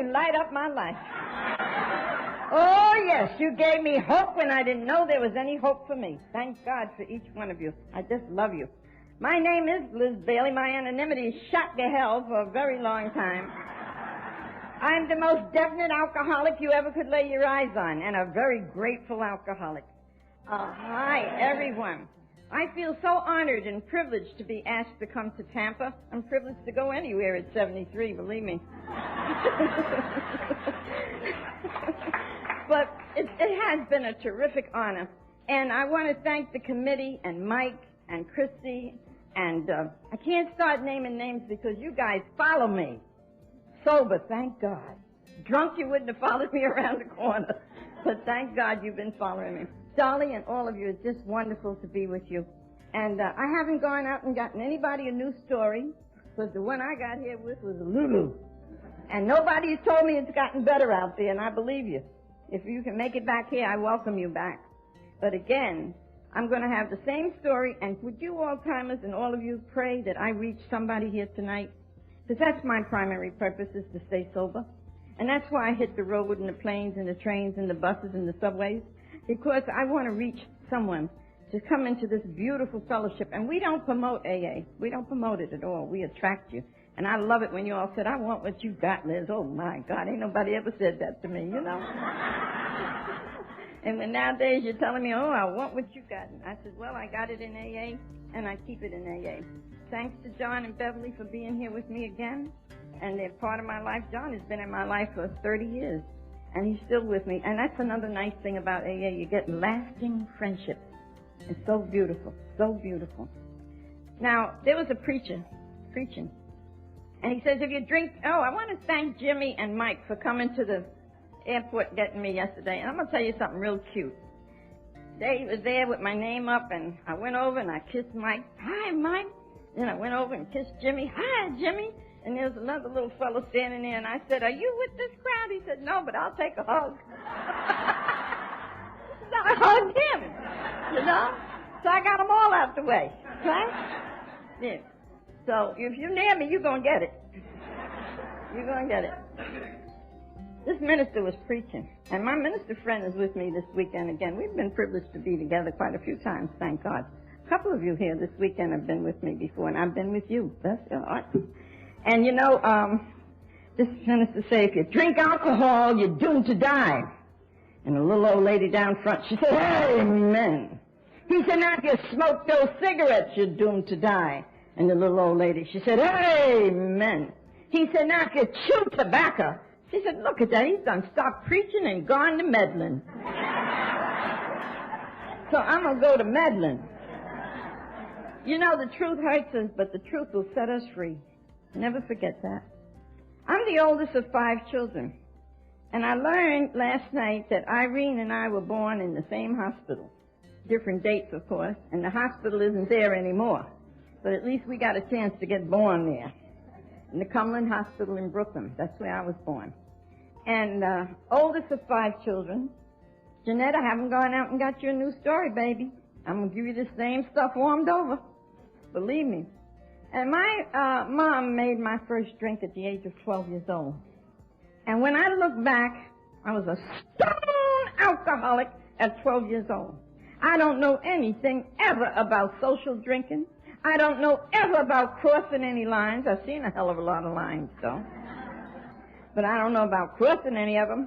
and light up my life. Oh, yes, you gave me hope when I didn't know there was any hope for me. Thank God for each one of you. I just love you. My name is Liz Bailey. My anonymity shot to hell for a very long time. I'm the most definite alcoholic you ever could lay your eyes on, and a very grateful alcoholic. Hi, everyone. I feel so honored and privileged to be asked to come to Tampa. I'm privileged to go anywhere at 73, believe me. But it has been a terrific honor. And I want to thank the committee and Mike and Christy. And I can't start naming names because you guys follow me. Sober, thank God. Drunk, you wouldn't have followed me around the corner. But thank God you've been following me. Dolly and all of you, it's just wonderful to be with you. And I haven't gone out and gotten anybody a new story, because the one I got here with was Lulu. And nobody has told me it's gotten better out there, and I believe you. If you can make it back here, I welcome you back. But again, I'm going to have the same story, and would you all-timers and all of you pray that I reach somebody here tonight? Because that's my primary purpose, is to stay sober. And that's why I hit the road and the planes and the trains and the buses and the subways, because I want to reach someone to come into this beautiful fellowship. And we don't promote AA. We don't promote it at all. We attract you. And I love it when you all said, I want what you got, Liz. Oh, my God, ain't nobody ever said that to me, you know. And then nowadays you're telling me, oh, I want what you got. And I said, well, I got it in AA, and I keep it in AA. Thanks to John and Beverly for being here with me again. And they're part of my life. John has been in my life for 30 years, and he's still with me. And that's another nice thing about AA. You get lasting friendships. It's so beautiful, so beautiful. Now, there was a preacher preaching, and he says, if you drink, I want to thank Jimmy and Mike for coming to the airport getting me yesterday. And I'm going to tell you something real cute. They was there with my name up, and I went over and I kissed Mike. Hi, Mike. Then I went over and kissed Jimmy. Hi, Jimmy. And there was another little fellow standing there, and I said, are you with this crowd? He said, no, but I'll take a hug. So I hugged him, you know? So I got them all out the way, right? Yeah. So if you're near me, you're going to get it. You're going to get it. This minister was preaching, and my minister friend is with me this weekend again. We've been privileged to be together quite a few times, thank God. A couple of you here this weekend have been with me before, and I've been with you. Bless your heart. And, you know, this minister say, if you drink alcohol, you're doomed to die. And a little old lady down front, she said, amen. He said, now if you smoke those cigarettes, you're doomed to die. And the little old lady, she said, amen. He said, now if you chew tobacco. She said, look at that, he's done stopped preaching and gone to meddling. So I'm going to go to meddling. You know, the truth hurts us, but the truth will set us free. Never forget that. I'm the oldest of 5 children. And I learned last night that Irene and I were born in the same hospital. Different dates, of course, and the hospital isn't there anymore. But at least we got a chance to get born there. In the Cumberland Hospital in Brooklyn. That's where I was born. And oldest of 5 children. Jeanette, I haven't gone out and got you a new story, baby. I'm going to give you the same stuff warmed over. Believe me. And my mom made my first drink at the age of 12 years old. And when I look back, I was a stone alcoholic at 12 years old. I don't know anything ever about social drinking. I don't know ever about crossing any lines. I've seen a hell of a lot of lines, though. But I don't know about crossing any of them.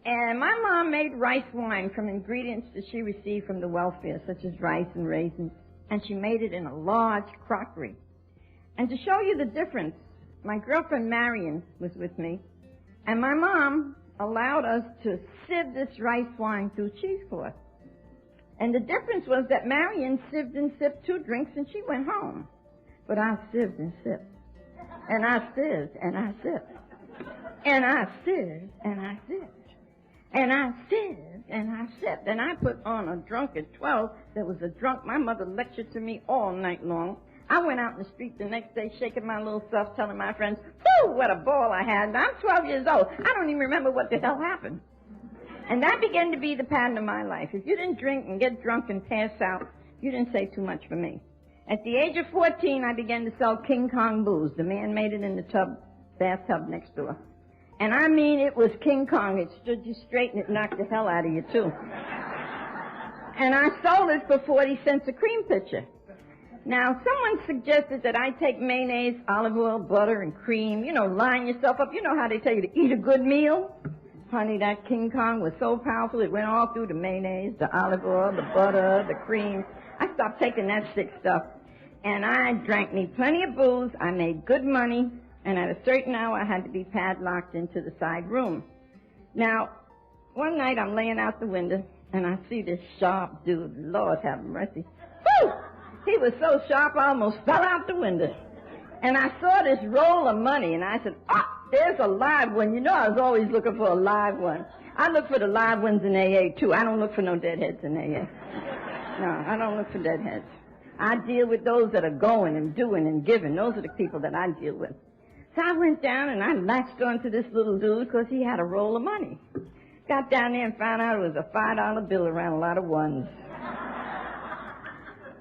And my mom made rice wine from ingredients that she received from the welfare, such as rice and raisins. And she made it in a large crockery. And to show you the difference, my girlfriend Marion was with me, and my mom allowed us to sieve this rice wine through cheesecloth. And the difference was that Marion sieved and sipped 2 drinks and she went home. But I sieved and sipped. And I sieved and I sipped. And I sieved and I sipped. And I sieved and I sipped. And I put on a drunk at 12 that was a drunk. My mother lectured to me all night long. I went out in the street the next day shaking my little self, telling my friends, whoo, what a ball I had. Now, I'm 12 years old. I don't even remember what the hell happened. And that began to be the pattern of my life. If you didn't drink and get drunk and pass out, you didn't say too much for me. At the age of 14, I began to sell King Kong booze. The man made it in the bathtub next door. And I mean, it was King Kong. It stood you straight and it knocked the hell out of you, too. And I sold it for 40 cents a cream pitcher. Now, someone suggested that I take mayonnaise, olive oil, butter, and cream, line yourself up. You know how they tell you to eat a good meal? Honey, that King Kong was so powerful, it went all through the mayonnaise, the olive oil, the butter, the cream. I stopped taking that sick stuff. And I drank me plenty of booze. I made good money. And at a certain hour, I had to be padlocked into the side room. Now, one night I'm laying out the window, and I see this sharp dude. Lord have mercy. Whew! He was so sharp, I almost fell out the window. And I saw this roll of money, and I said, there's a live one. I was always looking for a live one. I look for the live ones in AA, too. I don't look for no deadheads in AA. No, I don't look for deadheads. I deal with those that are going and doing and giving. Those are the people that I deal with. So I went down and I latched onto this little dude because he had a roll of money. Got down there and found out it was a $5 bill around a lot of ones.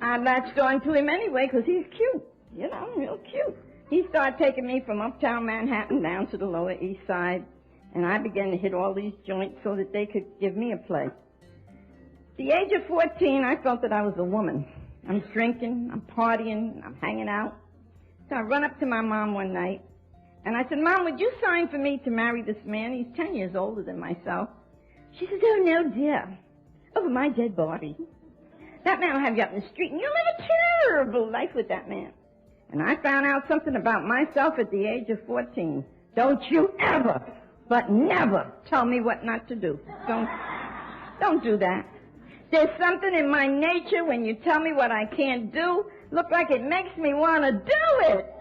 I latched onto him anyway because he's cute. Real cute. He started taking me from uptown Manhattan down to the Lower East Side, and I began to hit all these joints so that they could give me a play. At the age of 14, I felt that I was a woman. I'm drinking, I'm partying, I'm hanging out. So I run up to my mom one night, and I said, Mom, would you sign for me to marry this man? He's 10 years older than myself. She says, oh, no, dear. Over my dead body. That man will have you up in the street, and you'll live a terrible life with that man. And I found out something about myself at the age of 14. Don't you ever, but never, tell me what not to do. Don't do that. There's something in my nature when you tell me what I can't do, look like it makes me want to do it.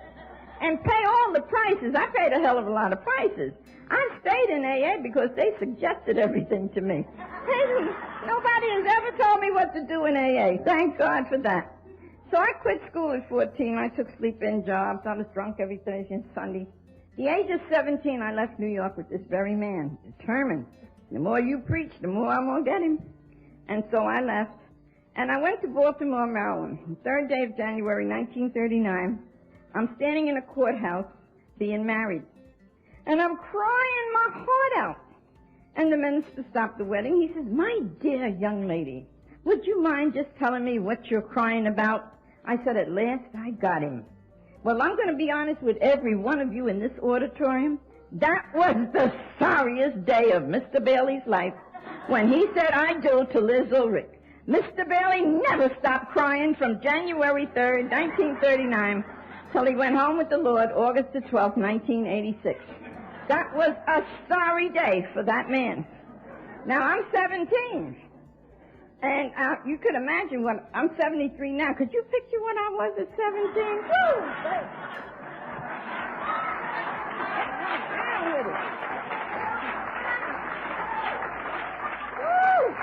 And pay all the prices. I paid a hell of a lot of prices. I stayed in AA because they suggested everything to me. Nobody has ever told me what to do in AA. Thank God for that. So I quit school at 14. I took sleep-in jobs. I was drunk every Thursday and Sunday. At the age of 17, I left New York with this very man, determined. The more you preach, the more I'm going to get him. And so I left. And I went to Baltimore, Maryland. The 3rd day of January, 1939. I'm standing in a courthouse being married. And I'm crying my heart out. And the minister stopped the wedding. He says, my dear young lady, would you mind just telling me what you're crying about? I said, at last I got him. Well, I'm going to be honest with every one of you in this auditorium. That was the sorriest day of Mr. Bailey's life when he said I do to Liz Ulrich. Mr. Bailey never stopped crying from January 3rd, 1939, till he went home with the Lord August the 12th, 1986. That was a sorry day for that man. Now, I'm 17. And you could imagine I'm 73 now. Could you picture what I was at 17? Woo! Down with it. Woo!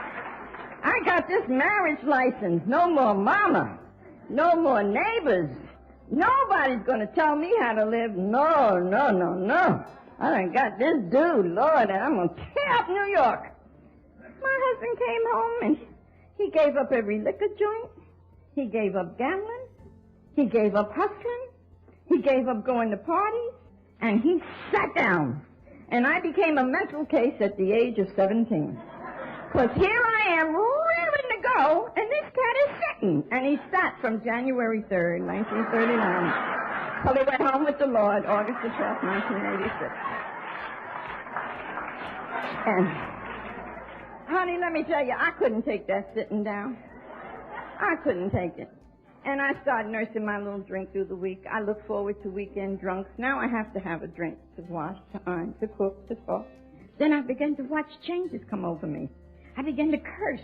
I got this marriage license. No more mama. No more neighbors. Nobody's going to tell me how to live. No, no, no, no. I done got this dude, Lord, and I'm going to tear up New York. My husband came home and he gave up every liquor joint. He gave up gambling. He gave up hustling. He gave up going to parties. And he sat down. And I became a mental case at the age of 17. Because here I am rearing to go, and this cat is sitting. And he sat from January 3rd, 1939, till he went home with the Lord, August the 12th, 1986. And honey, let me tell you, I couldn't take that sitting down. I couldn't take it. And I started nursing my little drink through the week. I look forward to weekend drunks. Now I have to have a drink to wash, to iron, to cook, to talk. Then I began to watch changes come over me. I began to curse.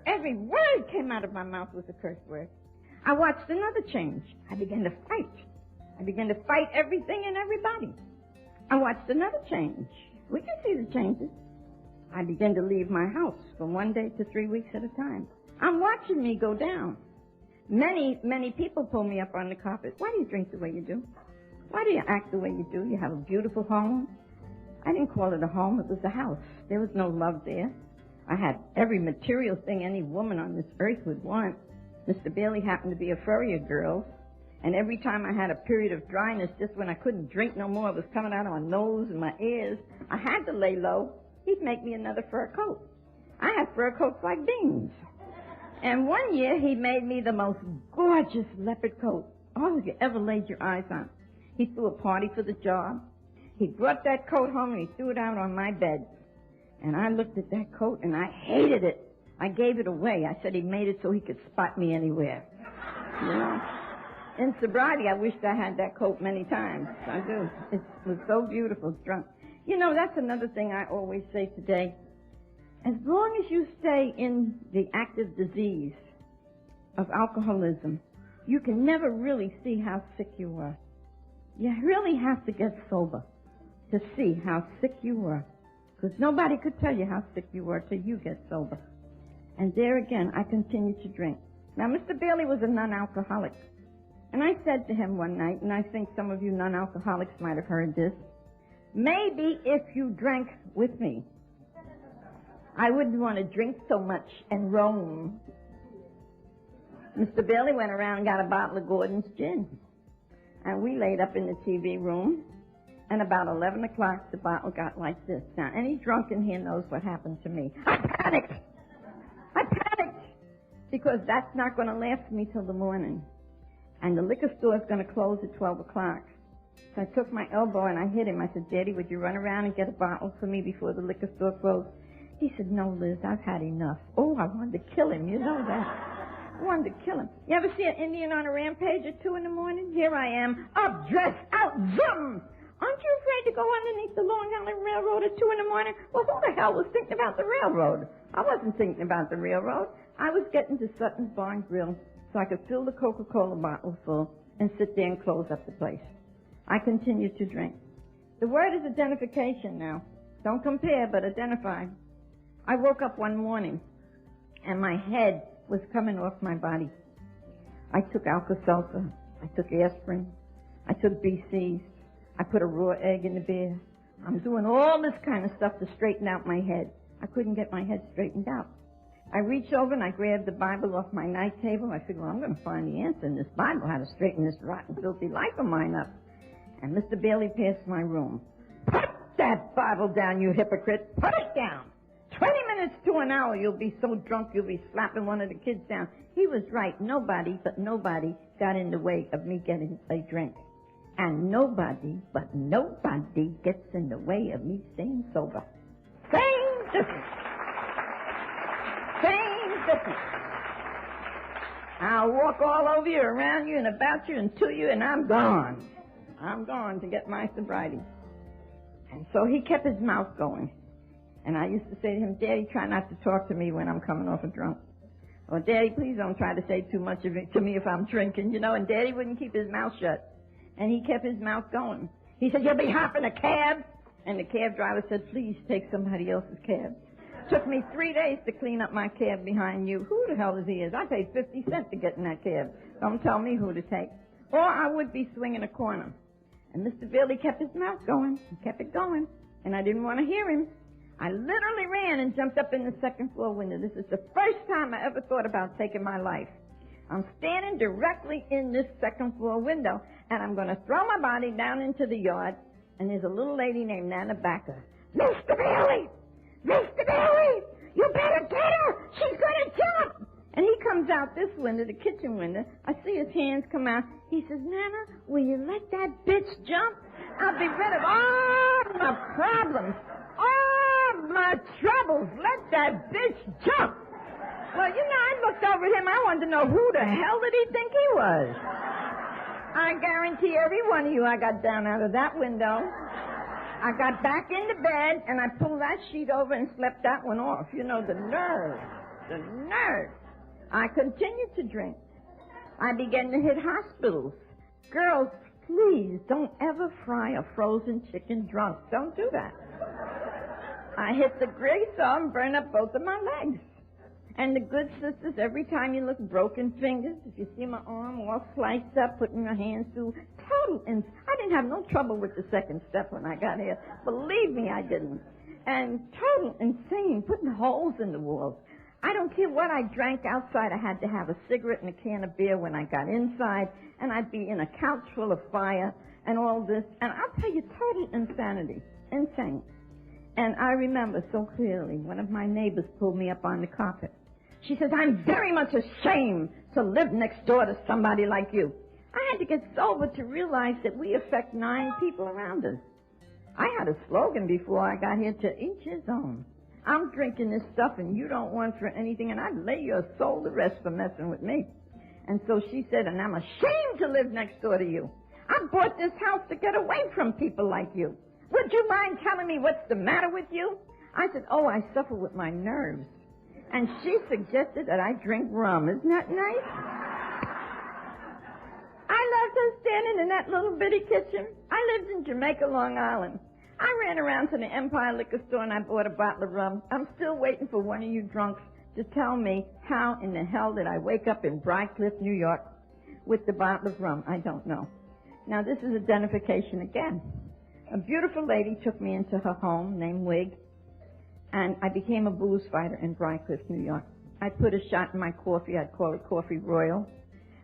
Every word came out of my mouth was a curse word. I watched another change. I began to fight. I began to fight everything and everybody. I watched another change. We can see the changes. I began to leave my house from 1 day to 3 weeks at a time. I'm watching me go down. Many people pull me up on the carpet. Why do you drink the way you do? Why do you act the way you do? You have a beautiful home. I didn't call it a home. It was a house. There was no love there. I had every material thing any woman on this earth would want. Mr. Bailey happened to be a furrier girl. And every time I had a period of dryness, just when I couldn't drink no more, it was coming out of my nose and my ears, I had to lay low. He'd make me another fur coat. I had fur coats like beans. And one year, he made me the most gorgeous leopard coat all you ever laid your eyes on. He threw a party for the job. He brought that coat home and he threw it out on my bed. And I looked at that coat and I hated it. I gave it away. I said he made it so he could spot me anywhere. You know? In sobriety, I wished I had that coat many times. I do. It was so beautiful, drunk. You know, that's another thing I always say today. As long as you stay in the active disease of alcoholism, you can never really see how sick you are. You really have to get sober to see how sick you were. Because nobody could tell you how sick you were till you get sober. And there again, I continued to drink. Now, Mr. Bailey was a non-alcoholic. And I said to him one night, and I think some of you non-alcoholics might have heard this, maybe if you drank with me, I wouldn't want to drink so much and roam. Mr. Bailey went around and got a bottle of Gordon's gin. And we laid up in the TV room, and about 11 o'clock, the bottle got like this. Now, any drunk in here knows what happened to me. I panicked, because that's not going to last me till the morning. And the liquor store is going to close at 12 o'clock. So I took my elbow and I hit him. I said, Daddy, would you run around and get a bottle for me before the liquor store closed? He said, no, Liz, I've had enough. Oh, I wanted to kill him. You know that. I wanted to kill him. You ever see an Indian on a rampage at 2 in the morning? Here I am, up, dressed, out, zoom! Aren't you afraid to go underneath the Long Island Railroad at 2 in the morning? Well, who the hell was thinking about the railroad? I wasn't thinking about the railroad. I was getting to Sutton's Barn Grill so I could fill the Coca-Cola bottle full and sit there and close up the place. I continued to drink. The word is identification now. Don't compare, but identify. I woke up one morning, and my head was coming off my body. I took Alka-Seltzer. I took aspirin. I took BCs. I put a raw egg in the beer. I'm doing all this kind of stuff to straighten out my head. I couldn't get my head straightened out. I reached over and I grabbed the Bible off my night table. I figured, well, I'm going to find the answer in this Bible, how to straighten this rotten, filthy life of mine up. And Mr. Bailey passed my room. Put that Bible down, you hypocrite. Put it down. 20 minutes to an hour, you'll be so drunk you'll be slapping one of the kids down. He was right. Nobody but nobody got in the way of me getting a drink. And nobody but nobody gets in the way of me staying sober. Same difference. Same difference. I'll walk all over you, around you, and about you, and to you, and I'm gone. I'm gone to get my sobriety. And so he kept his mouth going. And I used to say to him, Daddy, try not to talk to me when I'm coming off a drunk. Or, Daddy, please don't try to say too much of it to me if I'm drinking, you know. And Daddy wouldn't keep his mouth shut. And he kept his mouth going. He said, you'll be hopping a cab. And the cab driver said, please take somebody else's cab. Took me 3 days to clean up my cab behind you. Who the hell is he? I paid 50 cents to get in that cab. Don't tell me who to take. Or I would be swinging a corner. And Mr. Bailey kept his mouth going. He kept it going. And I didn't want to hear him. I literally ran and jumped up in the second floor window. This is the first time I ever thought about taking my life. I'm standing directly in this second floor window, and I'm going to throw my body down into the yard, and there's a little lady named Nana Backer. Mr. Bailey! Mr. Bailey! You better get her! She's going to jump! And he comes out this window, the kitchen window. I see his hands come out. He says, Nana, will you let that bitch jump? I'll be rid of all my problems, all my troubles. Let that bitch jump. Well, you know, I looked over at him. I wanted to know who the hell did he think he was. I guarantee every one of you I got down out of that window. I got back into bed, and I pulled that sheet over and slept that one off. You know, the nerve. The nerve. I continued to drink. I began to hit hospitals. Girls, please don't ever fry a frozen chicken drunk. Don't do that. I hit the grease saw and burned up both of my legs. And the good sisters, every time you look, broken fingers. If you see my arm all sliced up, putting your hands through, I didn't have no trouble with the second step when I got here. Believe me, I didn't. And total insane, putting holes in the walls. I don't care what I drank outside. I had to have a cigarette and a can of beer when I got inside, and I'd be in a couch full of fire and all this. And I'll tell you, total insanity. Insane. And I remember so clearly, one of my neighbors pulled me up on the carpet. She says, I'm very much ashamed to live next door to somebody like you. I had to get sober to realize that we affect 9 people around us. I had a slogan before I got here, to each his own. I'm drinking this stuff and you don't want for anything, and I'd lay your soul to rest for messing with me. And so she said, and I'm ashamed to live next door to you. I bought this house to get away from people like you. Would you mind telling me what's the matter with you? I said, oh, I suffer with my nerves. And she suggested that I drink rum. Isn't that nice? I loved her standing in that little bitty kitchen. I lived in Jamaica, Long Island. I ran around to the Empire Liquor Store and I bought a bottle of rum. I'm still waiting for one of you drunks to tell me how in the hell did I wake up in Briarcliff, New York with the bottle of rum. I don't know. Now, this is identification again. A beautiful lady took me into her home named Wig, and I became a booze fighter in Briarcliff, New York. I'd put a shot in my coffee. I'd call it Coffee Royal.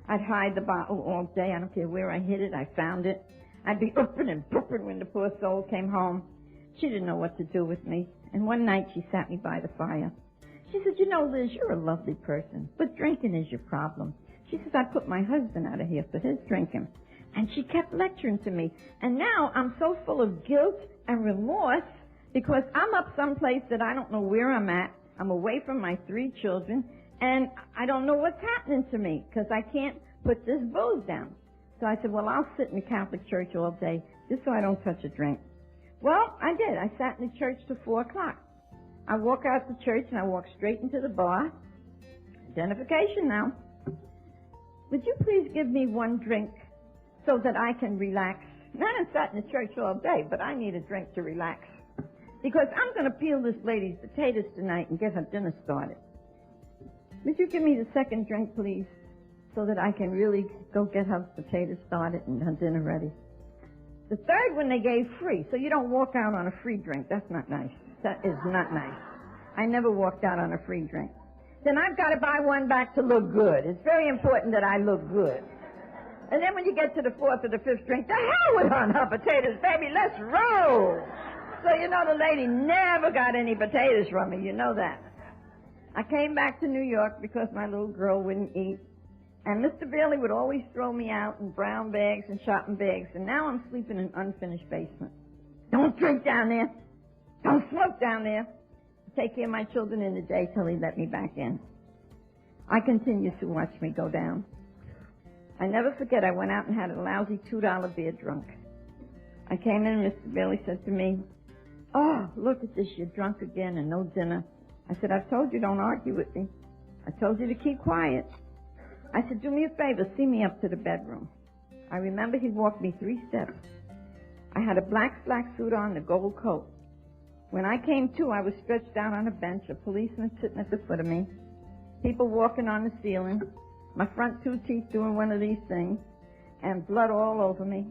I'd hide the bottle all day. I don't care where I hid it. I found it. I'd be open and booping when the poor soul came home. She didn't know what to do with me. And one night she sat me by the fire. She said, you know, Liz, you're a lovely person, but drinking is your problem. She says, I put my husband out of here for his drinking. And she kept lecturing to me. And now I'm so full of guilt and remorse because I'm up someplace that I don't know where I'm at. I'm away from my 3 children, and I don't know what's happening to me because I can't put this booze down. So I said, well, I'll sit in the Catholic Church all day just so I don't touch a drink. Well, I did. I sat in the church till 4 o'clock. I walk out the church and I walk straight into the bar. Identification now. Would you please give me one drink so that I can relax? Now, I sat in the church all day, but I need a drink to relax. Because I'm going to peel this lady's potatoes tonight and get her dinner started. Would you give me the second drink, please, so that I can really go get her potatoes started and her dinner ready? The third one they gave free, so you don't walk out on a free drink. That's not nice. That is not nice. I never walked out on a free drink. Then I've got to buy one back to look good. It's very important that I look good. And then when you get to the 4th or the 5th drink, the hell with on her potatoes, baby, let's roll. So, you know, the lady never got any potatoes from me. You know that. I came back to New York because my little girl wouldn't eat. And Mr. Bailey would always throw me out in brown bags and shopping bags. And now I'm sleeping in an unfinished basement. Don't drink down there. Don't smoke down there. Take care of my children in the day till he let me back in. I continue to watch me go down. I never forget, I went out and had a lousy $2 beer drunk. I came in and Mr. Bailey said to me, oh, look at this, you're drunk again and no dinner. I said, I've told you don't argue with me. I told you to keep quiet. I said, do me a favor, see me up to the bedroom. I remember he walked me 3 steps. I had a black suit on, a gold coat. When I came to, I was stretched out on a bench, a policeman sitting at the foot of me, people walking on the ceiling, my front 2 teeth doing one of these things, and blood all over me.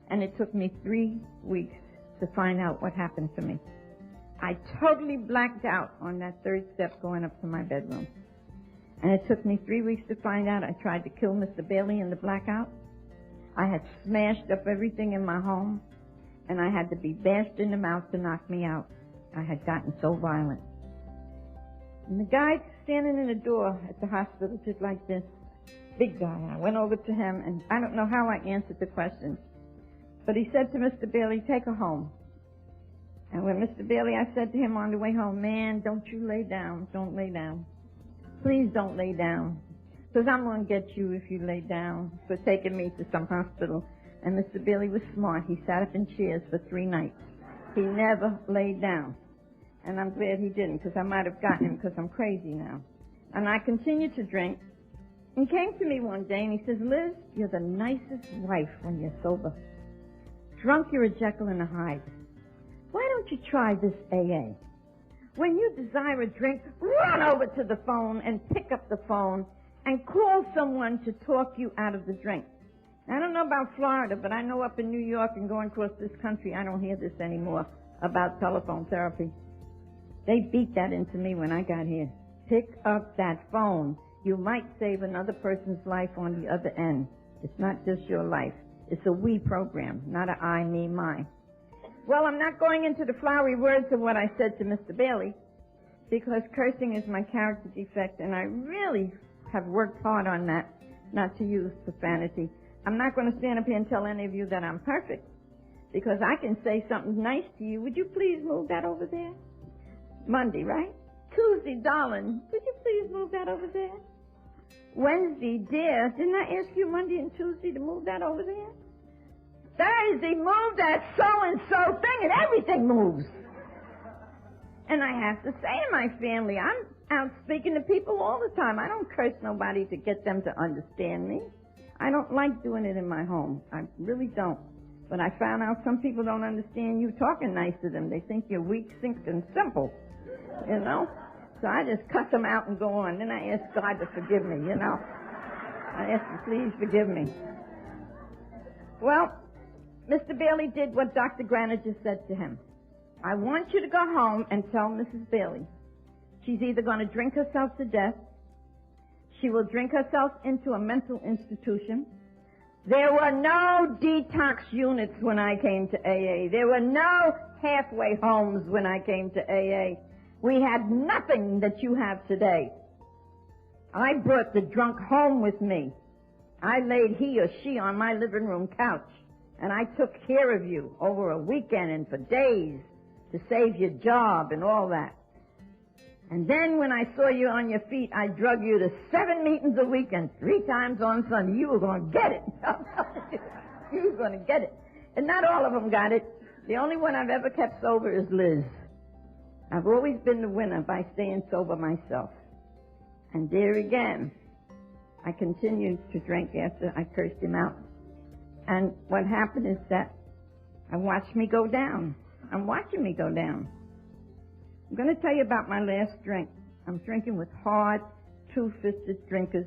And it took me 3 weeks to find out what happened to me. I totally blacked out on that 3rd step going up to my bedroom. And it took me 3 weeks to find out. I tried to kill Mr. Bailey in the blackout. I had smashed up everything in my home, and I had to be bashed in the mouth to knock me out. I had gotten so violent. And the guy standing in the door at the hospital just like this, big guy, I went over to him, and I don't know how I answered the questions, but he said to Mr. Bailey, take her home. And when Mr. Bailey, I said to him on the way home, man, don't you lay down. Don't lay down. Please don't lay down, because I'm going to get you if you lay down for taking me to some hospital. And Mr. Bailey was smart. He sat up in chairs for 3 nights. He never laid down. And I'm glad he didn't, because I might have gotten him, because I'm crazy now. And I continued to drink. He came to me one day and he says, Liz, you're the nicest wife when you're sober. Drunk, you're a Jekyll and a Hyde. Why don't you try this AA? When you desire a drink, run over to the phone and pick up the phone and call someone to talk you out of the drink. I don't know about Florida, but I know up in New York and going across this country, I don't hear this anymore about telephone therapy. They beat that into me when I got here. Pick up that phone. You might save another person's life on the other end. It's not just your life. It's a we program, not a I, me, my. Well, I'm not going into the flowery words of what I said to Mr. Bailey, because cursing is my character defect, and I really have worked hard on that, not to use profanity. I'm not going to stand up here and tell any of you that I'm perfect, because I can say something nice to you. Would you please move that over there? Monday, right? Tuesday, darling, would you please move that over there? Wednesday, dear, didn't I ask you Monday and Tuesday to move that over there? Thursday, move that so-and-so thing, and everything moves. And I have to say to my family, I'm out speaking to people all the time. I don't curse nobody to get them to understand me. I don't like doing it in my home. I really don't. But I found out some people don't understand you talking nice to them. They think you're weak, sick, and simple, you know? So I just cut them out and go on. Then I ask God to forgive me, you know? I ask him, please forgive me. Well, Mr. Bailey did what Dr. Granite just said to him. I want you to go home and tell Mrs. Bailey she's either going to drink herself to death, she will drink herself into a mental institution. There were no detox units when I came to AA. There were no halfway homes when I came to AA. We had nothing that you have today. I brought the drunk home with me. I laid he or she on my living room couch, and I took care of you over a weekend and for days to save your job and all that. And then when I saw you on your feet, I drug you to 7 meetings a week and 3 times on Sunday. You were going to get it. You were going to get it. And not all of them got it. The only one I've ever kept sober is Liz. I've always been the winner by staying sober myself. And there again, I continued to drink after I cursed him out. And what happened is that I watched me go down. I'm watching me go down. I'm going to tell you about my last drink. I'm drinking with hard, two-fisted drinkers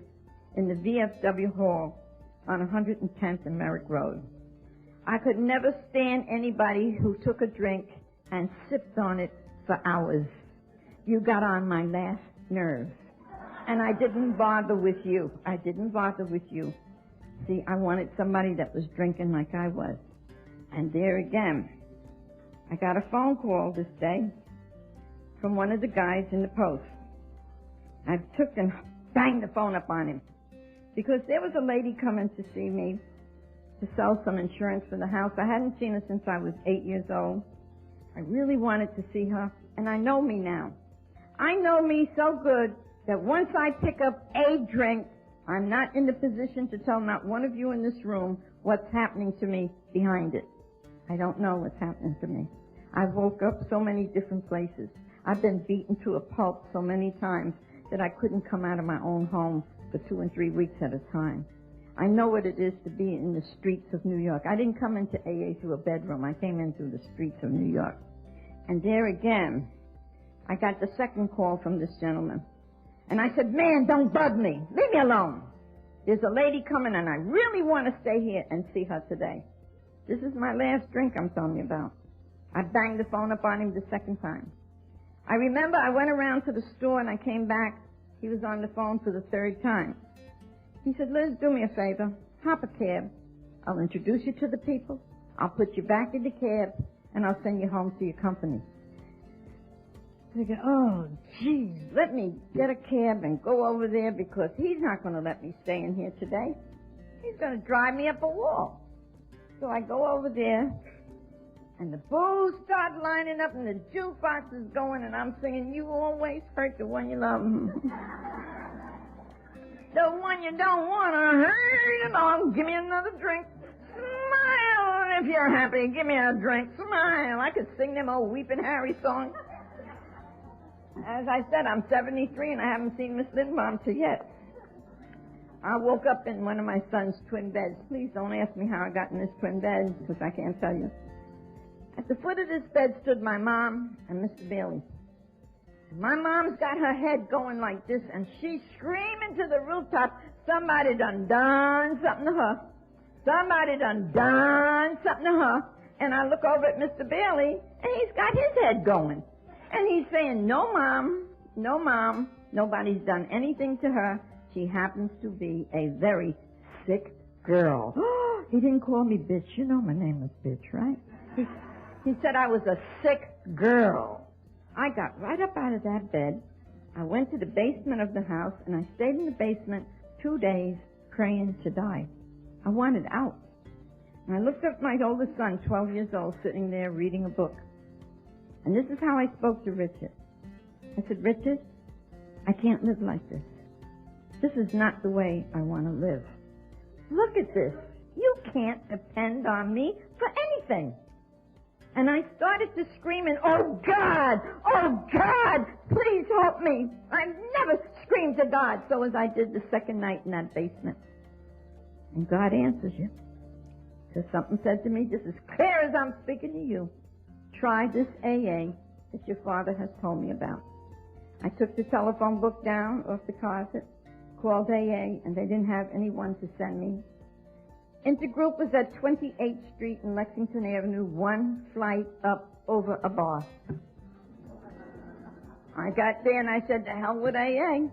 in the VFW Hall on 110th and Merrick Road. I could never stand anybody who took a drink and sipped on it for hours. You got on my last nerve. And I didn't bother with you. I didn't bother with you. See, I wanted somebody that was drinking like I was. And there again, I got a phone call this day from one of the guys in the post. I took and banged the phone up on him because there was a lady coming to see me to sell some insurance for the house. I hadn't seen her since I was 8 years old. I really wanted to see her, and I know me now. I know me so good that once I pick up a drink, I'm not in the position to tell not one of you in this room what's happening to me behind it. I don't know what's happening to me. I woke up so many different places. I've been beaten to a pulp so many times that I couldn't come out of my own home for 2 and 3 weeks at a time. I know what it is to be in the streets of New York. I didn't come into AA through a bedroom. I came in through the streets of New York. And there again, I got the second call from this gentleman. And I said, man, don't bug me. Leave me alone. There's a lady coming, and I really want to stay here and see her today. This is my last drink I'm telling you about. I banged the phone up on him the second time. I remember I went around to the store, and I came back. He was on the phone for the third time. He said, Liz, do me a favor. Hop a cab. I'll introduce you to the people. I'll put you back in the cab, and I'll send you home to your company. I go, oh, geez, let me get a cab and go over there because he's not going to let me stay in here today. He's going to drive me up a wall. So I go over there, and the booze start lining up, and the jukebox is going, and I'm singing, you always hurt the one you love. The one you don't want to hurt, oh, give me another drink. Smile if you're happy. Give me a drink. Smile. I could sing them old Weeping Harry songs. As I said, I'm 73 and I haven't seen Miss Lindbaum till yet. I woke up in one of my son's twin beds. Please don't ask me how I got in this twin bed because I can't tell you. At the foot of this bed stood my mom and Mr. Bailey. My mom's got her head going like this, and she's screaming to the rooftop, somebody done something to her. Somebody done something to her. And I look over at Mr. Bailey, and he's got his head going. And he's saying, no, Mom, no, Mom, Nobody's done anything to her. She happens to be a very sick girl. He didn't call me bitch. You know my name was bitch, right? He said I was a sick girl. I got right up out of that bed. I went to the basement of the house, and I stayed in the basement 2 days praying to die. I wanted out. And I looked up my oldest son, 12 years old, sitting there reading a book. And this is how I spoke to Richard. I said, Richard, I can't live like this. This is not the way I want to live. Look at this. You can't depend on me for anything. And I started to scream, and oh, God, please help me. I've never screamed to God so as I did the second night in that basement. And God answers you. Because something said to me, just as clear as I'm speaking to you, try this AA that your father has told me about. I took the telephone book down off the closet, called AA, and they didn't have anyone to send me. Intergroup was at 28th Street and Lexington Avenue, one flight up over a bar. I got there and I said, to hell with AA.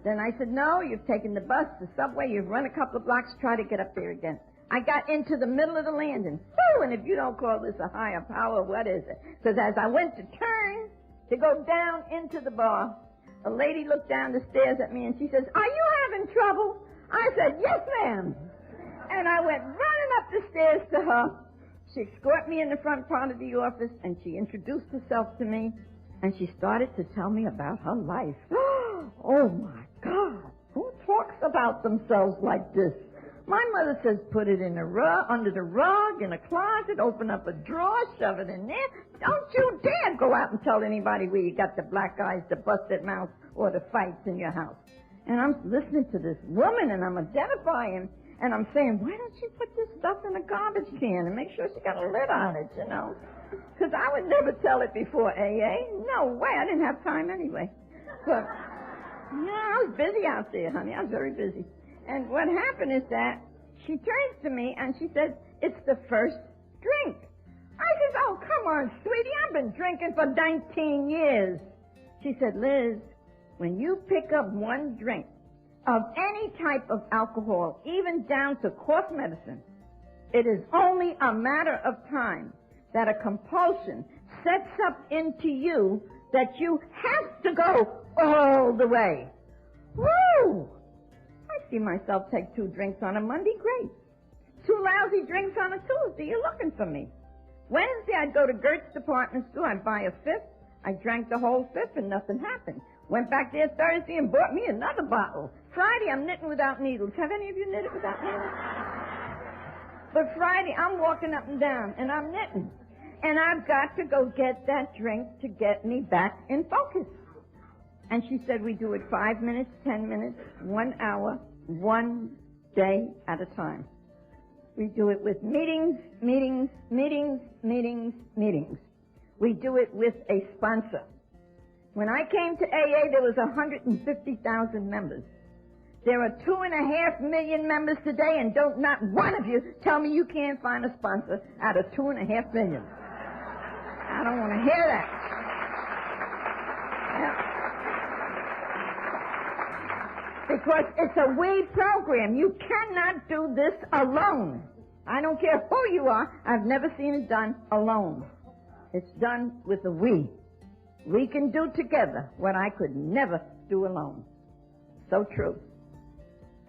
Then I said, no, you've taken the bus, the subway, you've run a couple of blocks, try to get up there again. I got into the middle of the landing. Woo! And if you don't call this a higher power, what is it? Because as I went to turn to go down into the bar, a lady looked down the stairs at me and she says, are you having trouble? I said, yes, ma'am. And I went running up the stairs to her. She escorted me in the front part of the office, and she introduced herself to me, and she started to tell me about her life. Oh, my God. Who talks about themselves like this? My mother says put it in the rug, under the rug, in a closet, open up a drawer, shove it in there. Don't you dare go out and tell anybody where you got the black eyes, the busted mouth, or the fights in your house. And I'm listening to this woman, and I'm identifying. And I'm saying, why don't you put this stuff in a garbage can and make sure she got a lid on it, you know? Because I would never tell it before AA. No way. I didn't have time anyway. But, yeah, I was busy out there, honey. I was very busy. And what happened is that she turns to me and she says, it's the first drink. I said, oh, come on, sweetie. I've been drinking for 19 years. She said, Liz, when you pick up one drink of any type of alcohol, even down to cough medicine, it is only a matter of time that a compulsion sets up into you that you have to go all the way. Woo! I see myself take 2 drinks on a Monday, great. 2 lousy drinks on a Tuesday, you're looking for me. Wednesday, I'd go to Gert's department store, I'd buy a 5th, I drank the whole 5th and nothing happened. Went back there Thursday and bought me another bottle. Friday, I'm knitting without needles. Have any of you knitted without needles? But Friday, I'm walking up and down, and I'm knitting. And I've got to go get that drink to get me back in focus. And she said, we do it 5 minutes, 10 minutes, 1 hour, 1 day at a time. We do it with meetings. We do it with a sponsor. When I came to AA, there was 150,000 members. There are 2.5 million members today, and don't not one of you tell me you can't find a sponsor out of 2.5 million. I don't want to hear that. Yeah. Because it's a we program. You cannot do this alone. I don't care who you are. I've never seen it done alone. It's done with a we. We can do together what I could never do alone. So true.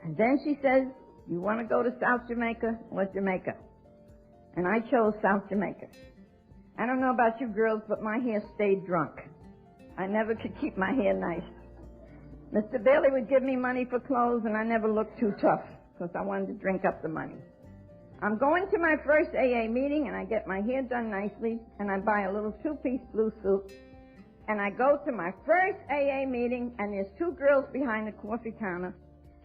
And then she says, you want to go to South Jamaica or Jamaica? And I chose South Jamaica. I don't know about you girls, but my hair stayed drunk. I never could keep my hair nice. Mr. Bailey would give me money for clothes, and I never looked too tough because I wanted to drink up the money. I'm going to my first AA meeting, and I get my hair done nicely, and I buy a little 2-piece blue suit. And I go to my first AA meeting, and there's 2 girls behind the coffee counter,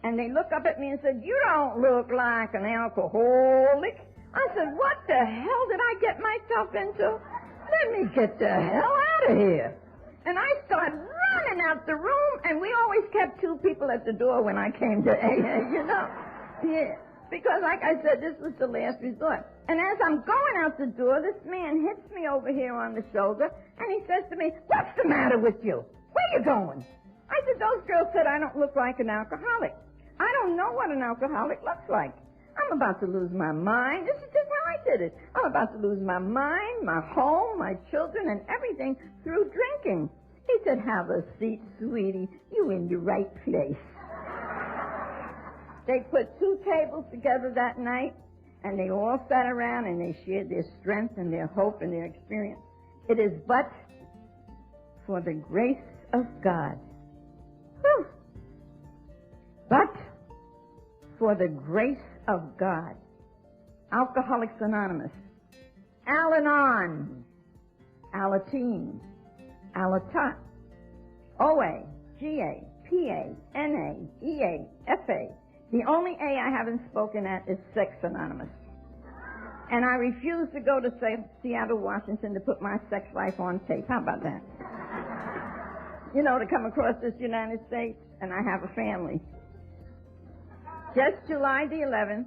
and they look up at me and said, you don't look like an alcoholic. I said, what the hell did I get myself into? Let me get the hell out of here. And I started running out the room, and we always kept 2 people at the door when I came to AA, you know. Yeah. Because, like I said, this was the last resort. And as I'm going out the door, this man hits me over here on the shoulder, and he says to me, what's the matter with you? Where you going? I said, those girls said I don't look like an alcoholic. I don't know what an alcoholic looks like. I'm about to lose my mind. This is just how I did it. I'm about to lose my mind, my home, my children, and everything through drinking. He said, have a seat, sweetie. You in the right place. They put 2 tables together that night, and they all sat around and they shared their strength and their hope and their experience. It is but for the grace of God. Whew. But for the grace of God. Alcoholics Anonymous, Al-Anon, Alateen, Alatat, OA, GA, PA, NA, EA, FA. The only A I haven't spoken at is Sex Anonymous. And I refuse to go to Seattle, Washington to put my sex life on tape. How about that? You know, to come across this United States, and I have a family. Just July the 11th,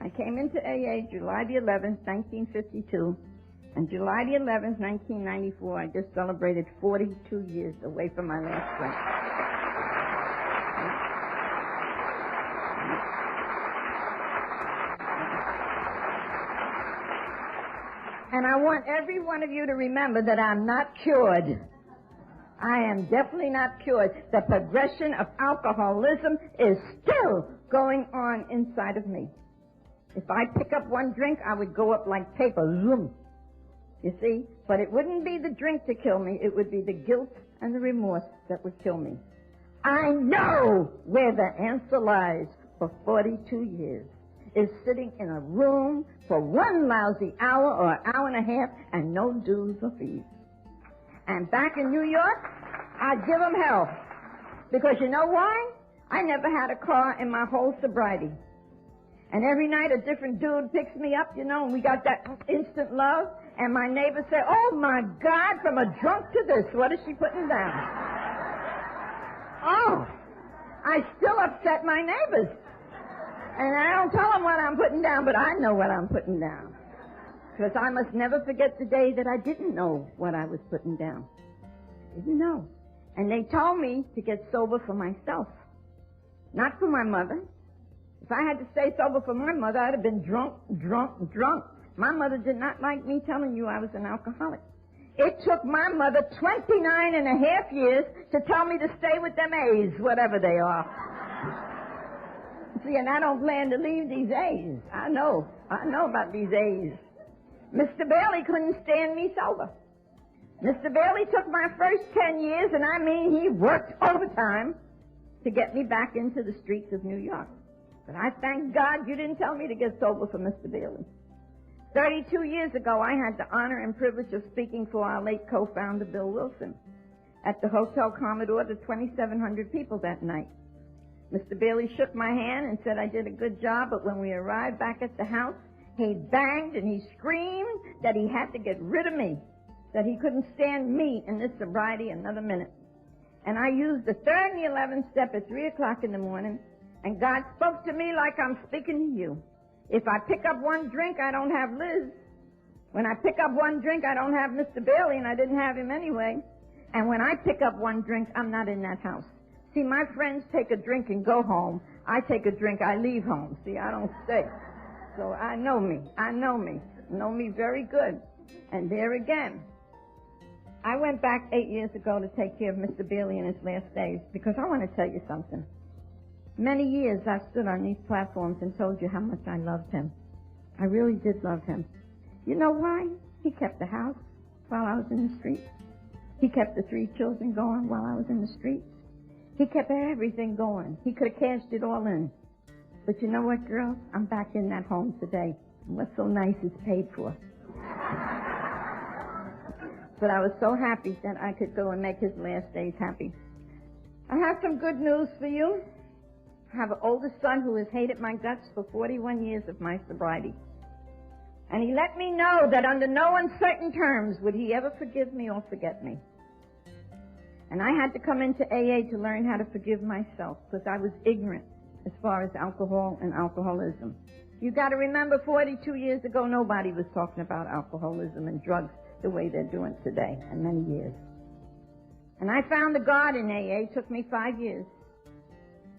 I came into AA July the 11th, 1952, and July the 11th, 1994, I just celebrated 42 years away from my last drink. And I want every one of you to remember that I'm not cured. I am definitely not cured. The progression of alcoholism is still going on inside of me. If I pick up one drink, I would go up like paper. Zoom. You see? But it wouldn't be the drink to kill me. It would be the guilt and the remorse that would kill me. I know where the answer lies for 42 years. Is sitting in a room for 1 lousy hour or hour and a half and no dues or fees. And back in New York, I'd give them hell. Because you know why? I never had a car in my whole sobriety. And every night a different dude picks me up, you know, and we got that instant love. And my neighbors say, oh, my God, from a drunk to this, what is she putting down? Oh, I still upset my neighbors. And I don't tell them what I'm putting down, but I know what I'm putting down. Because I must never forget the day that I didn't know what I was putting down. Didn't know. And they told me to get sober for myself, not for my mother. If I had to stay sober for my mother, I'd have been drunk. My mother did not like me telling you I was an alcoholic. It took my mother 29 and a half years to tell me to stay with them A's, whatever they are. See, and I don't plan to leave these A's. I know about these A's. Mr. Bailey couldn't stand me sober. Mr. Bailey took my first 10 years, and I mean he worked overtime to get me back into the streets of New York. But I thank God you didn't tell me to get sober for Mr. Bailey. 32 years ago, I had the honor and privilege of speaking for our late co-founder, Bill Wilson, at the Hotel Commodore to 2,700 people that night. Mr. Bailey shook my hand and said I did a good job, but when we arrived back at the house, he banged and he screamed that he had to get rid of me, that he couldn't stand me in this sobriety another minute. And I used the 3rd and the 11th step at 3 o'clock in the morning, and God spoke to me like I'm speaking to you. If I pick up one drink, I don't have Liz. When I pick up one drink, I don't have Mr. Bailey, and I didn't have him anyway. And when I pick up one drink, I'm not in that house. See, my friends take a drink and go home. I take a drink, I leave home. See, I don't stay. So I know me. Know me very good. And there again, I went back 8 years ago to take care of Mr. Bailey in his last days because I want to tell you something. Many years I've stood on these platforms and told you how much I loved him. I really did love him. You know why? He kept the house while I was in the streets. He kept the 3 children going while I was in the streets. He kept everything going. He could have cashed it all in. But you know what, girls? I'm back in that home today. And what's so nice is paid for. But I was so happy that I could go and make his last days happy. I have some good news for you. I have an older son who has hated my guts for 41 years of my sobriety. And he let me know that under no uncertain terms would he ever forgive me or forget me. And I had to come into AA to learn how to forgive myself because I was ignorant as far as alcohol and alcoholism. You got to remember 42 years ago, nobody was talking about alcoholism and drugs the way they're doing today in many years. And I found a God in AA. It took me 5 years.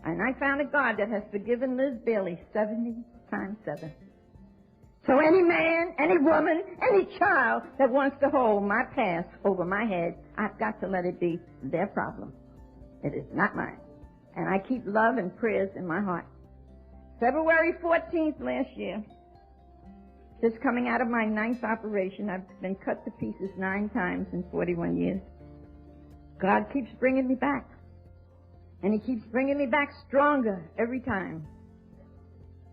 And I found a God that has forgiven Liz Bailey 70 times 7. So any man, any woman, any child that wants to hold my past over my head, I've got to let it be their problem. It is not mine. And I keep love and prayers in my heart. February 14th last year, just coming out of my 9th operation, I've been cut to pieces 9 times in 41 years. God keeps bringing me back. And he keeps bringing me back stronger every time.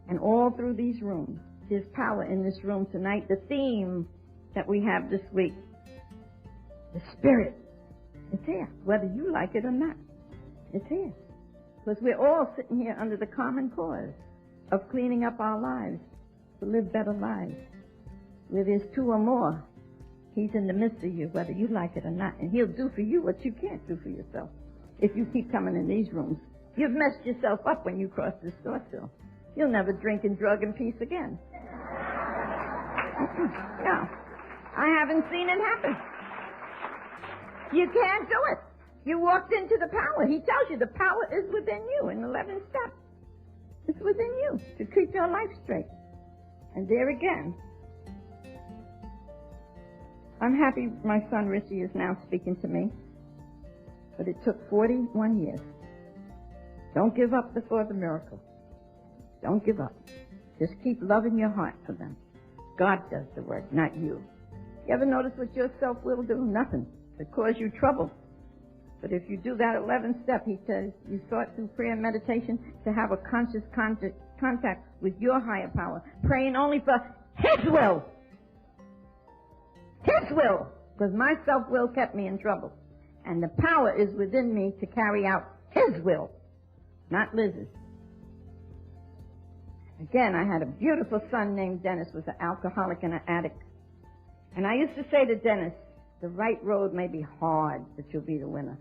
And all through these rooms, there's power in this room tonight. The theme that we have this week, the Spirit, it's here, whether you like it or not. It's here. Because we're all sitting here under the common cause of cleaning up our lives to live better lives. Where there's 2 or more, he's in the midst of you, whether you like it or not. And he'll do for you what you can't do for yourself. If you keep coming in these rooms, you've messed yourself up when you cross this door sill. You'll never drink and drug in peace again. No, I haven't seen it happen. You can't do it. You walked into the power. He tells you the power is within you in 11 steps. It's within you to keep your life straight. And there again, I'm happy my son Richie is now speaking to me. But it took 41 years. Don't give up before the miracle. Don't give up. Just keep loving your heart for them. God does the work, not you. You ever notice what your self-will do? Nothing. It cause you trouble. But if you do that 11th step, he says, you sought through prayer and meditation to have a conscious contact with your higher power, praying only for his will. His will. Because my self-will kept me in trouble. And the power is within me to carry out his will, not Liz's. Again, I had a beautiful son named Dennis, was an alcoholic and an addict. And I used to say to Dennis, the right road may be hard, but you'll be the winner.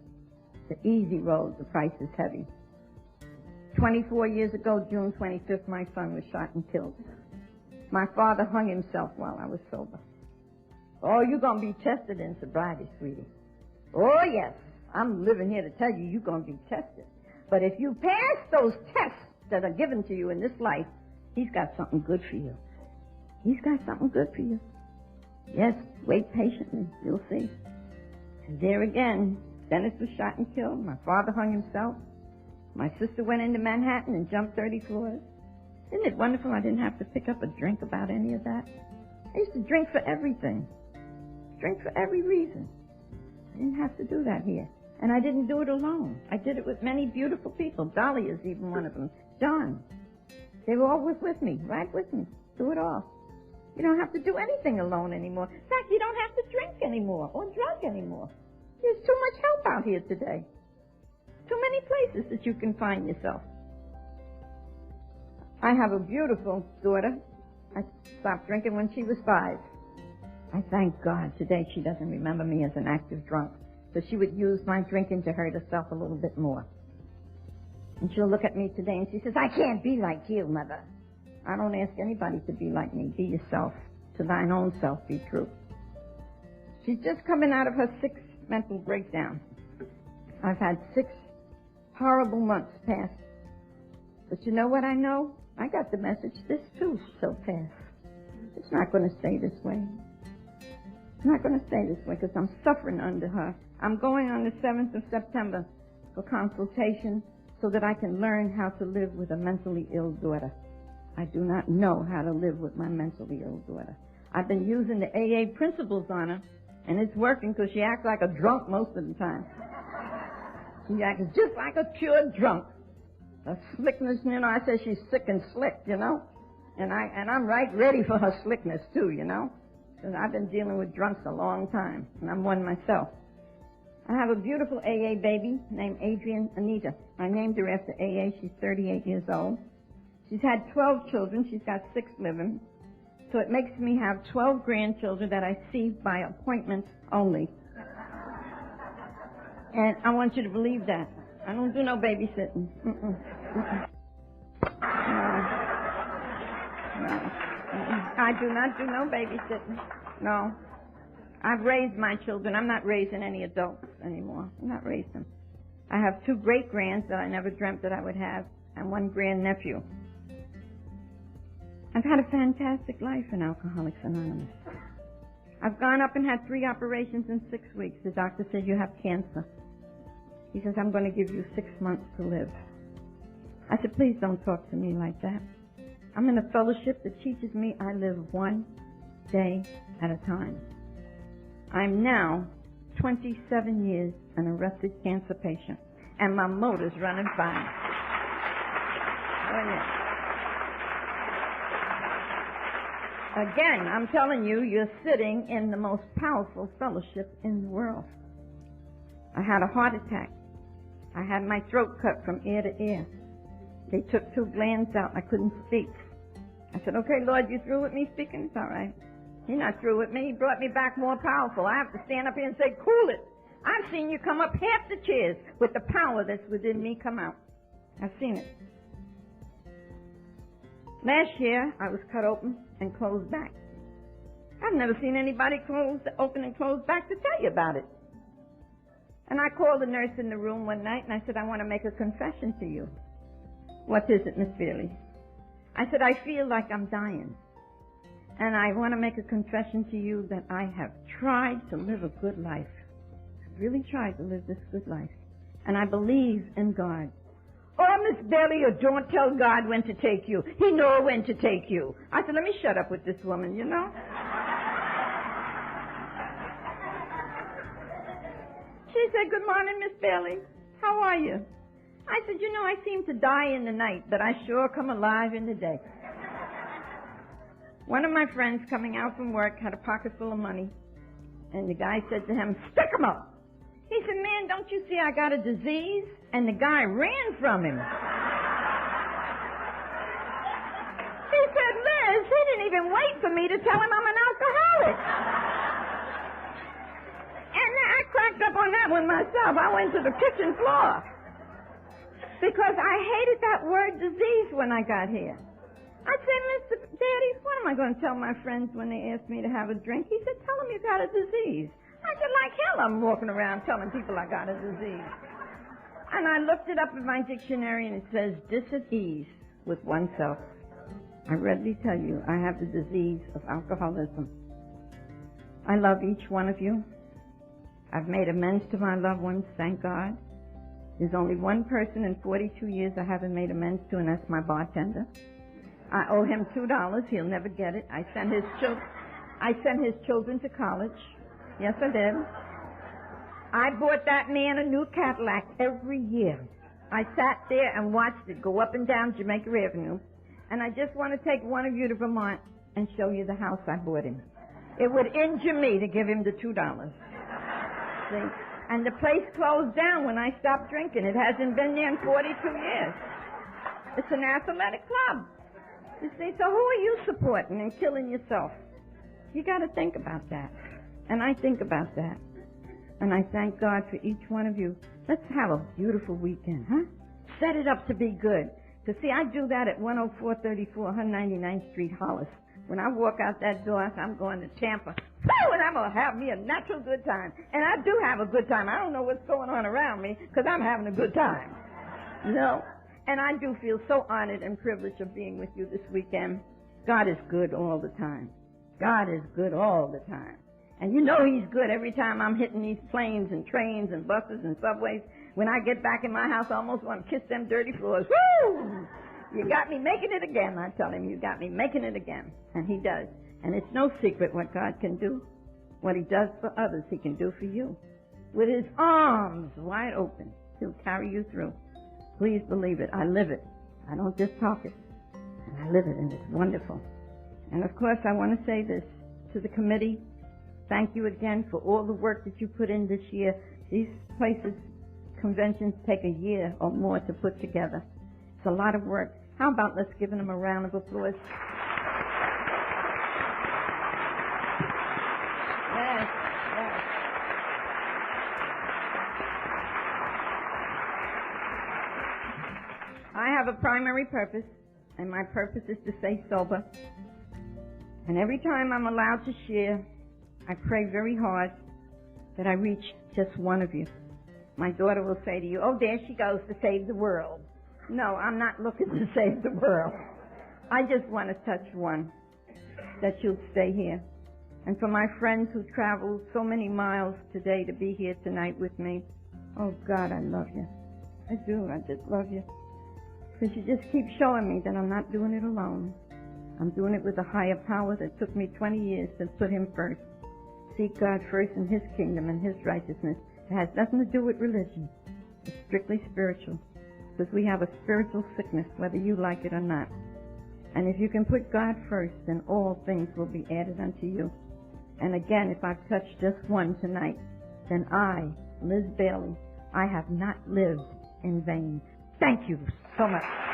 The easy road, the price is heavy. 24 years ago, June 25th, my son was shot and killed. My father hung himself while I was sober. Oh, you're going to be tested in sobriety, sweetie. Oh, yes, I'm living here to tell you you're going to be tested. But if you pass those tests that are given to you in this life, he's got something good for you. He's got something good for you. Yes, wait patiently. You'll see. And there again, Dennis was shot and killed. My father hung himself. My sister went into Manhattan and jumped 30 floors. Isn't it wonderful I didn't have to pick up a drink about any of that? I used to drink for everything. Drink for every reason. I didn't have to do that here. And I didn't do it alone. I did it with many beautiful people. Dolly is even one of them. John. They were all with me, right with me. Do it all. You don't have to do anything alone anymore. In fact, you don't have to drink anymore or drug anymore. There's too much help out here today. Too many places that you can find yourself. I have a beautiful daughter. I stopped drinking when she was 5. I thank God today she doesn't remember me as an active drunk, so she would use my drinking to hurt herself a little bit more. And she'll look at me today and she says, I can't be like you, Mother. I don't ask anybody to be like me. Be yourself. To thine own self be true. She's just coming out of her 6th mental breakdown. I've had 6 horrible months past. But you know what I know? I got the message. This too shall pass. It's not going to stay this way. It's not going to stay this way because I'm suffering under her. I'm going on the 7th of September for consultation so that I can learn how to live with a mentally ill daughter. I do not know how to live with my mentally ill daughter. I've been using the AA principles on her, and it's working because she acts like a drunk most of the time. She acts just like a pure drunk. A slickness, you know, I say she's sick and slick, you know. And I'm right ready for her slickness, too, you know. Because I've been dealing with drunks a long time, and I'm one myself. I have a beautiful AA baby named Adrian Anita. I named her after AA. She's 38 years old. She's had 12 children. She's got 6 living. So it makes me have 12 grandchildren that I see by appointment only. And I want you to believe that. I don't do no babysitting. No. I do not do no babysitting. No. I've raised my children. I'm not raising any adults anymore. I'm not raising them. I have 2 great-grands that I never dreamt that I would have, and 1 grandnephew. I've had a fantastic life in Alcoholics Anonymous. I've gone up and had 3 operations in 6 weeks. The doctor says you have cancer. He says, I'm going to give you 6 months to live. I said, please don't talk to me like that. I'm in a fellowship that teaches me I live 1 day at a time. I'm now 27 years an arrested cancer patient, and my motor's running fine. Oh, yeah. Again, I'm telling you, you're sitting in the most powerful fellowship in the world. I had a heart attack. I had my throat cut from ear to ear. They took 2 glands out. I couldn't speak. I said, okay, Lord, you through with me speaking? It's all right. You're not through with me. He brought me back more powerful. I have to stand up here and say, cool it. I've seen you come up half the chairs with the power that's within me come out. I've seen it. Last year, I was cut open and closed back. I've never seen anybody open and close back to tell you about it. And I called the nurse in the room one night and I said, I want to make a confession to you. What is it, Miss Bailey? I said, I feel like I'm dying. And I want to make a confession to you that I have tried to live a good life. I've really tried to live this good life. And I believe in God. Oh, Miss Bailey, you don't tell God when to take you. He knows when to take you. I said, let me shut up with this woman, you know. She said, good morning, Miss Bailey. How are you? I said, you know, I seem to die in the night, but I sure come alive in the day. One of my friends coming out from work had a pocket full of money, and the guy said to him, stick 'em up. He said, man, don't you see I got a disease? And the guy ran from him. He said, Liz, he didn't even wait for me to tell him I'm an alcoholic. And I cracked up on that one myself. I went to the kitchen floor. Because I hated that word disease when I got here. I said, Mr. Daddy, what am I going to tell my friends when they ask me to have a drink? He said, tell them you got a disease. I said, like hell I'm walking around telling people I got a disease. And I looked it up in my dictionary and it says, dis-ease with oneself. I readily tell you, I have the disease of alcoholism. I love each one of you. I've made amends to my loved ones, thank God. There's only one person in 42 years I haven't made amends to, and that's my bartender. I owe him $2. He'll never get it. I sent his children to college. Yes, I did. I bought that man a new Cadillac every year. I sat there and watched it go up and down Jamaica Avenue. And I just want to take one of you to Vermont and show you the house I bought him. It would injure me to give him the $2. See? And the place closed down when I stopped drinking. It hasn't been there in 42 years. It's an athletic club. You see, so who are you supporting and killing yourself? You got to think about that. And I think about that. And I thank God for each one of you. Let's have a beautiful weekend, huh? Set it up to be good. Because, see, I do that at 10434 199th Street, Hollis. When I walk out that door, I'm going to Tampa. Woo! And I'm going to have me a natural good time. And I do have a good time. I don't know what's going on around me because I'm having a good time. You know? And I do feel so honored and privileged of being with you this weekend. God is good all the time. God is good all the time. And you know He's good every time I'm hitting these planes and trains and buses and subways. When I get back in my house, I almost want to kiss them dirty floors. Woo! You got me making it again. I tell Him, you got me making it again. And He does. And it's no secret what God can do. What He does for others, He can do for you. With His arms wide open, He'll carry you through. Please believe it. I live it. I don't just talk it. And I live it, and it's wonderful. And, of course, I want to say this to the committee. Thank you again for all the work that you put in this year. These places, conventions, take a year or more to put together. It's a lot of work. How about let's give them a round of applause? Yes, yes. I have a primary purpose, and my purpose is to stay sober. And every time I'm allowed to share, I pray very hard that I reach just one of you. My daughter will say to you, oh, there she goes to save the world. No, I'm not looking to save the world. I just want to touch one, that you'll stay here. And for my friends who traveled so many miles today to be here tonight with me, oh, God, I love you. I do. I just love you. Because you just keep showing me that I'm not doing it alone. I'm doing it with a higher power that took me 20 years to put him first. Seek God first in his kingdom and his righteousness. It has nothing to do with religion. It's strictly spiritual. Because we have a spiritual sickness, whether you like it or not. And if you can put God first, then all things will be added unto you. And again, if I've touched just one tonight, then I, Liz Bailey, I have not lived in vain. Thank you so much.